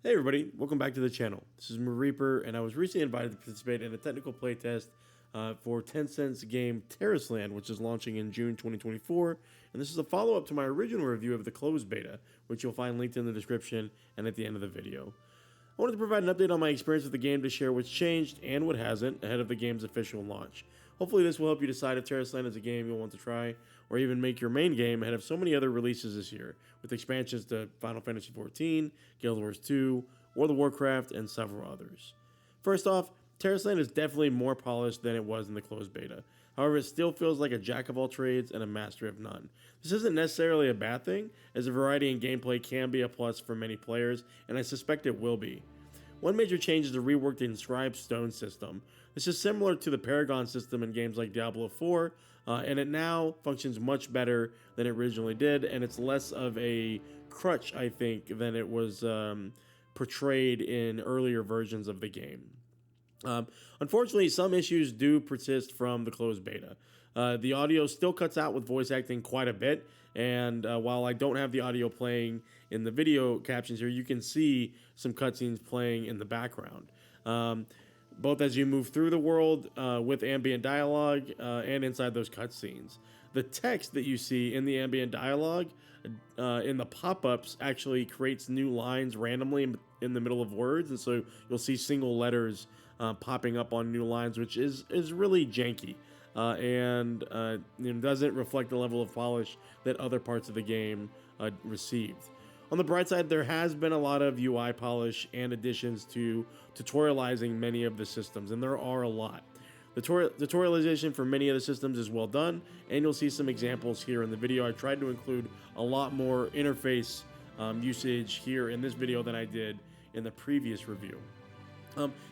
Hey everybody, welcome back to the channel. This is Reaper, and I was recently invited to participate in a technical playtest for Tencent's game Tarisland, which is launching in June 2024, and this is a follow-up to my original review of the closed beta, which you'll find linked in the description and at the end of the video. I wanted to provide an update on my experience with the game to share what's changed and what hasn't ahead of the game's official launch. Hopefully this will help you decide if Tarisland is a game you'll want to try, or even make your main game ahead of so many other releases this year, with expansions to Final Fantasy XIV, Guild Wars 2, World of Warcraft, and several others. First off, Tarisland is definitely more polished than it was in the closed beta. However, it still feels like a jack of all trades and a master of none. This isn't necessarily a bad thing, as a variety in gameplay can be a plus for many players, and I suspect it will be. One major change is the reworked inscribed stone system. This is similar to the Paragon system in games like Diablo 4, and it now functions much better than it originally did, and it's less of a crutch, I think, than it was portrayed in earlier versions of the game. Unfortunately, some issues do persist from the closed beta. The audio still cuts out with voice acting quite a bit, and while I don't have the audio playing in the video captions here, you can see some cutscenes playing in the background. Both as you move through the world with ambient dialogue and inside those cutscenes. The text that you see in the ambient dialogue in the pop-ups actually creates new lines randomly in the middle of words, and so you'll see single letters popping up on new lines, which is really janky and doesn't reflect the level of polish that other parts of the game received. On the bright side, there has been a lot of UI polish and additions to tutorializing many of the systems, and there are a lot. The tutorialization for many of the systems is well done, and you'll see some examples here in the video. I tried to include a lot more interface usage here in this video than I did in the previous review.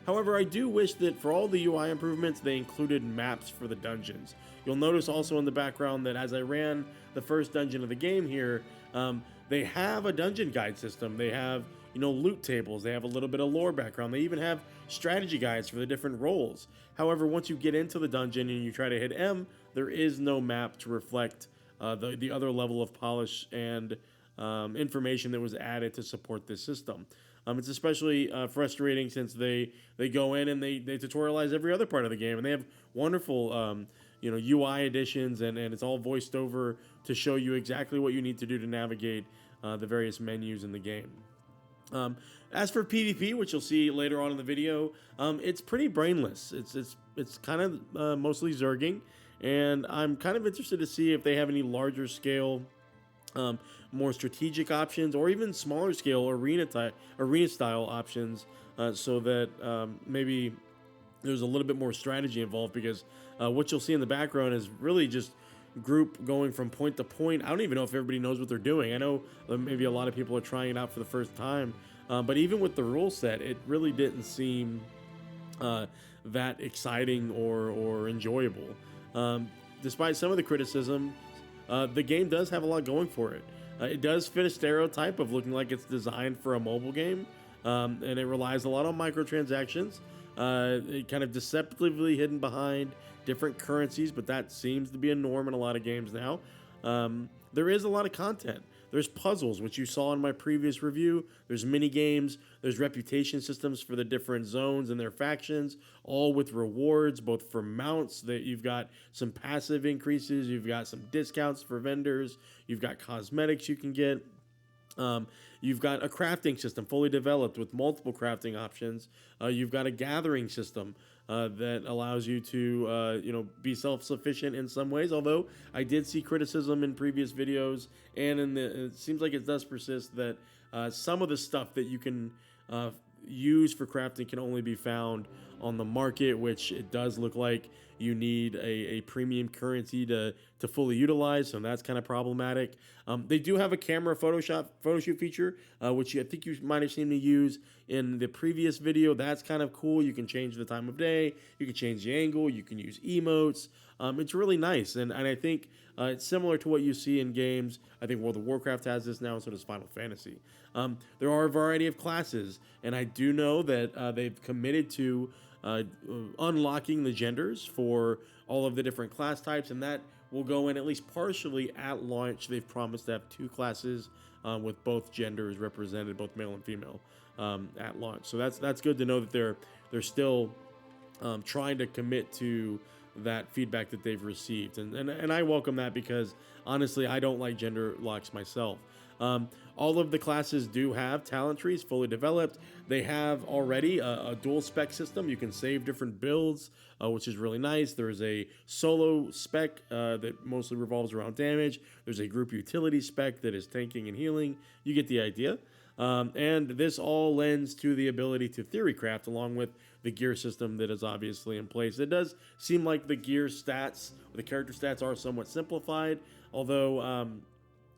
However, I do wish that for all the UI improvements, they included maps for the dungeons. You'll notice also in the background that as I ran the first dungeon of the game here, they have a dungeon guide system. They have, loot tables. They have a little bit of lore background. They even have strategy guides for the different roles. However, once you get into the dungeon and you try to hit M, there is no map to reflect the other level of polish and information that was added to support this system. It's especially frustrating since they go in and they tutorialize every other part of the game, and they have wonderful UI additions, and it's all voiced over to show you exactly what you need to do to navigate the various menus in the game. As for PvP, which you'll see later on in the video, it's pretty brainless. It's kind of mostly zerging, and I'm kind of interested to see if they have any larger scale, more strategic options, or even smaller scale arena style options, so that maybe there's a little bit more strategy involved, because what you'll see in the background is really just group going from point to point. I don't even know if everybody knows what they're doing. I know maybe a lot of people are trying it out for the first time, but even with the rule set, it really didn't seem that exciting or enjoyable. Despite some of the criticism, the game does have a lot going for it. It does fit a stereotype of looking like it's designed for a mobile game, and it relies a lot on microtransactions. It kind of deceptively hidden behind different currencies, but that seems to be a norm in a lot of games now. There is a lot of content. There's puzzles, which you saw in my previous review. There's mini games. There's reputation systems for the different zones and their factions, all with rewards, both for mounts that you've got some passive increases. You've got some discounts for vendors. You've got cosmetics you can get. You've got a crafting system fully developed with multiple crafting options. You've got a gathering system that allows you to be self-sufficient in some ways, although I did see criticism in previous videos, and it seems like it does persist that some of the stuff that you can use for crafting can only be found on the market, which it does look like you need a premium currency to fully utilize, so that's kind of problematic. They do have a camera photo shoot feature, which I think you might have seen me use in the previous video. That's kind of cool. You can change the time of day, you can change the angle, you can use emotes. It's really nice, and I think it's similar to what you see in games. I think World of Warcraft has this now, and so does Final Fantasy. There are a variety of classes, and I do know that they've committed to unlocking the genders for all of the different class types, and that will go in at least partially at launch. They've promised to have 2 classes with both genders represented, both male and female. at launch. So that's good to know that they're still trying to commit to that feedback that they've received, and I welcome that because honestly, I don't like gender locks myself. All of the classes do have talent trees fully developed. They have already a dual spec system. You can save different builds, which is really nice. There's a solo spec that mostly revolves around damage. There's a group utility spec that is tanking and healing. You get the idea. And this all lends to the ability to theory craft along with the gear system that is obviously in place. It does seem like the gear stats, the character stats are somewhat simplified, although,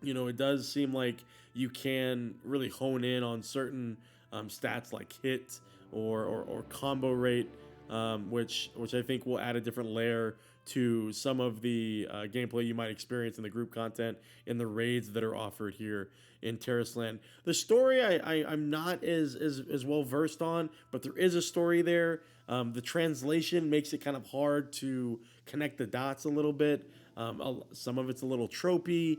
it does seem like you can really hone in on certain stats like hit or combo rate, which I think will add a different layer to some of the gameplay you might experience in the group content in the raids that are offered here in Tarisland. The story I'm not as well versed on, but there is a story there. The translation makes it kind of hard to connect the dots a little bit. Some of it's a little tropey.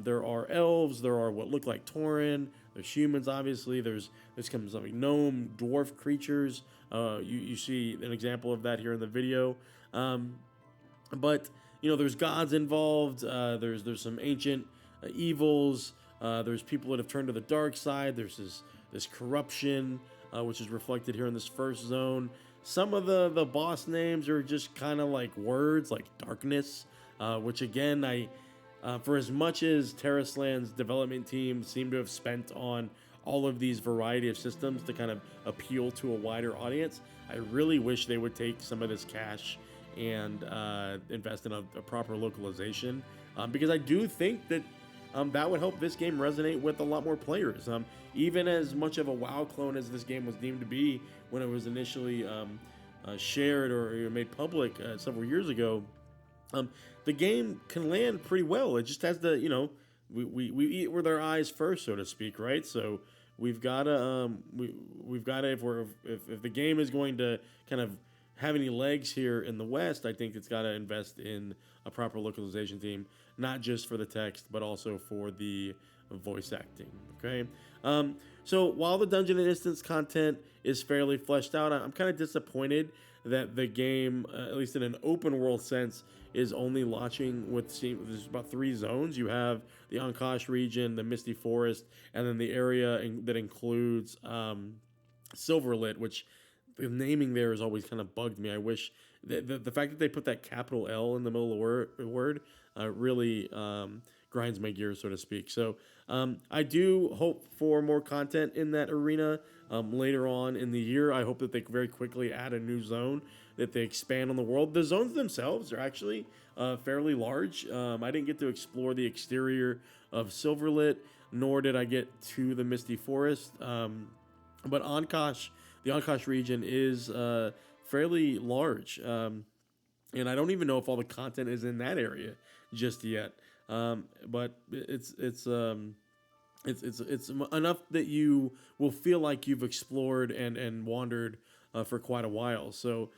There are elves. There are what look like Tauren. There's humans, obviously. There's comes like gnome, dwarf creatures. You see an example of that here in the video. But there's gods involved. There's some ancient evils. There's people that have turned to the dark side. There's this corruption, which is reflected here in this first zone. Some of the boss names are just kind of like words, like darkness, which again, for as much as Tarisland's development team seemed to have spent on all of these variety of systems to kind of appeal to a wider audience, I really wish they would take some of this cash and invest in a proper localization, because I do think that that would help this game resonate with a lot more players. Even as much of a WoW clone as this game was deemed to be when it was initially shared or made public several years ago, the game can land pretty well. It just has to, we eat with our eyes first, so to speak, right? So we've got to we've got to if the game is going to kind of have any legs here in the West, I think it's got to invest in a proper localization team, not just for the text, but also for the voice acting. Okay. So while the Dungeon and Instance content is fairly fleshed out, I'm kind of disappointed that the game, at least in an open world sense, is only launching with there's about 3 zones. You have the Ankash region, the Misty Forest, and then the area that includes Silverlit, which the naming there has always kind of bugged me. I wish the fact that they put that capital L in the middle of the word really grinds my gears, so to speak. So I do hope for more content in that arena later on in the year. I hope that they very quickly add a new zone, that they expand on the world. The zones themselves are actually fairly large. I didn't get to explore the exterior of Silverlit, nor did I get to the Misty Forest. But the Ankash region is fairly large, and I don't even know if all the content is in that area just yet. But it's enough that you will feel like you've explored and wandered for quite a while. So,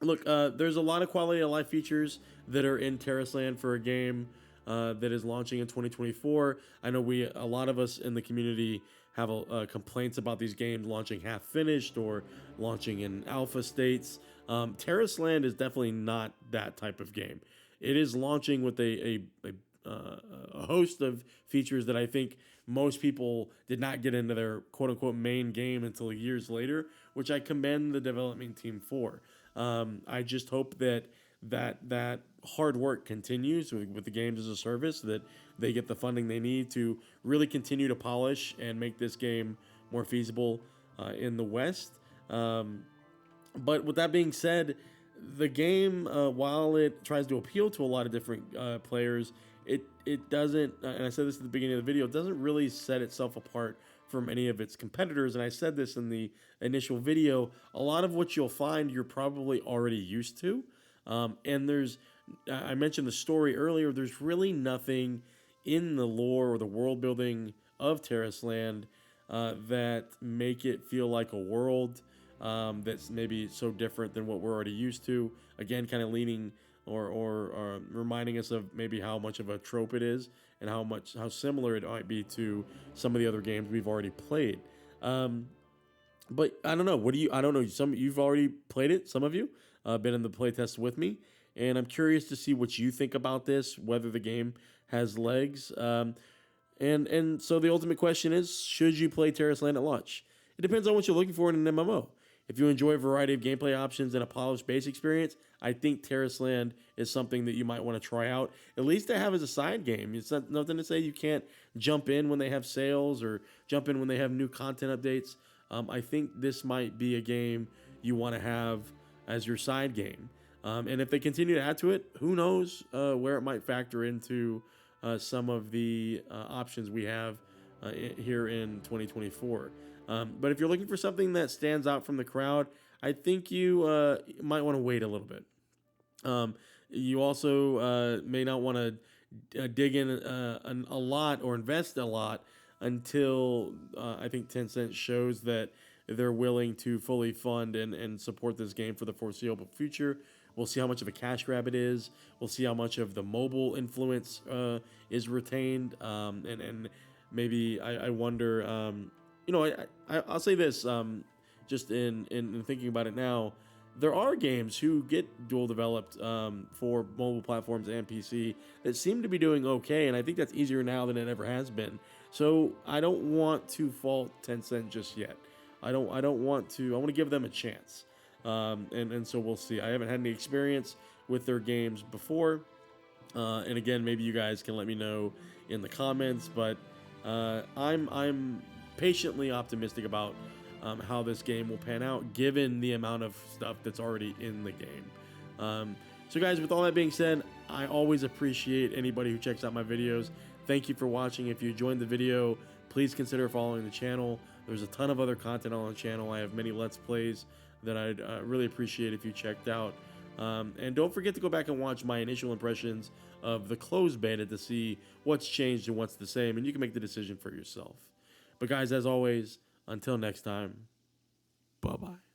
look, there's a lot of quality of life features that are in Tarisland for a game that is launching in 2024. I know a lot of us in the community have complaints about these games launching half finished or launching in alpha states. Tarisland is definitely not that type of game. It is launching with a host of features that I think most people did not get into their quote-unquote main game until years later, which I commend the development team for. I just hope that hard work continues with the games as a service, that they get the funding they need to really continue to polish and make this game more feasible in the West. But with that being said, the game, while it tries to appeal to a lot of different players, it doesn't, and I said this at the beginning of the video, it doesn't really set itself apart from any of its competitors. And I said this in the initial video, a lot of what you'll find you're probably already used to. And I mentioned the story earlier, there's really nothing in the lore or the world building of Tarisland that make it feel like a world that's maybe so different than what we're already used to. Again, kind of leaning or reminding us of maybe how much of a trope it is and how similar it might be to some of the other games we've already played. But I don't know. What do you? I don't know. Some you've already played it. Some of you been in the playtest with me, and I'm curious to see what you think about this. Whether the game has legs. And so the ultimate question is: should you play Tarisland at launch? It depends on what you're looking for in an MMO. If you enjoy a variety of gameplay options and a polished base experience, I think Tarisland is something that you might want to try out, at least to have as a side game. It's not nothing to say you can't jump in when they have sales or jump in when they have new content updates. I think this might be a game you want to have as your side game. And if they continue to add to it, who knows where it might factor into some of the options we have here in 2024. But if you're looking for something that stands out from the crowd, I think you might want to wait a little bit. You also may not want to dig in a lot or invest a lot until I think Tencent shows that they're willing to fully fund and support this game for the foreseeable future. We'll see how much of a cash grab it is. We'll see how much of the mobile influence is retained. And maybe I wonder, I'll say this, just in thinking about it now, there are games who get dual developed for mobile platforms and PC that seem to be doing okay, and I think that's easier now than it ever has been. So I don't want to fault Tencent just yet. I want to. I want to give them a chance, and so we'll see. I haven't had any experience with their games before, and again, maybe you guys can let me know in the comments. But I'm patiently optimistic about how this game will pan out, given the amount of stuff that's already in the game. So guys, with all that being said, I always appreciate anybody who checks out my videos. Thank you for watching. If you enjoyed the video, please consider following the channel. There's a ton of other content on the channel. I have many Let's Plays that I'd really appreciate if you checked out. And don't forget to go back and watch my initial impressions of the closed beta to see what's changed and what's the same, and you can make the decision for yourself. But guys, as always, until next time, bye-bye.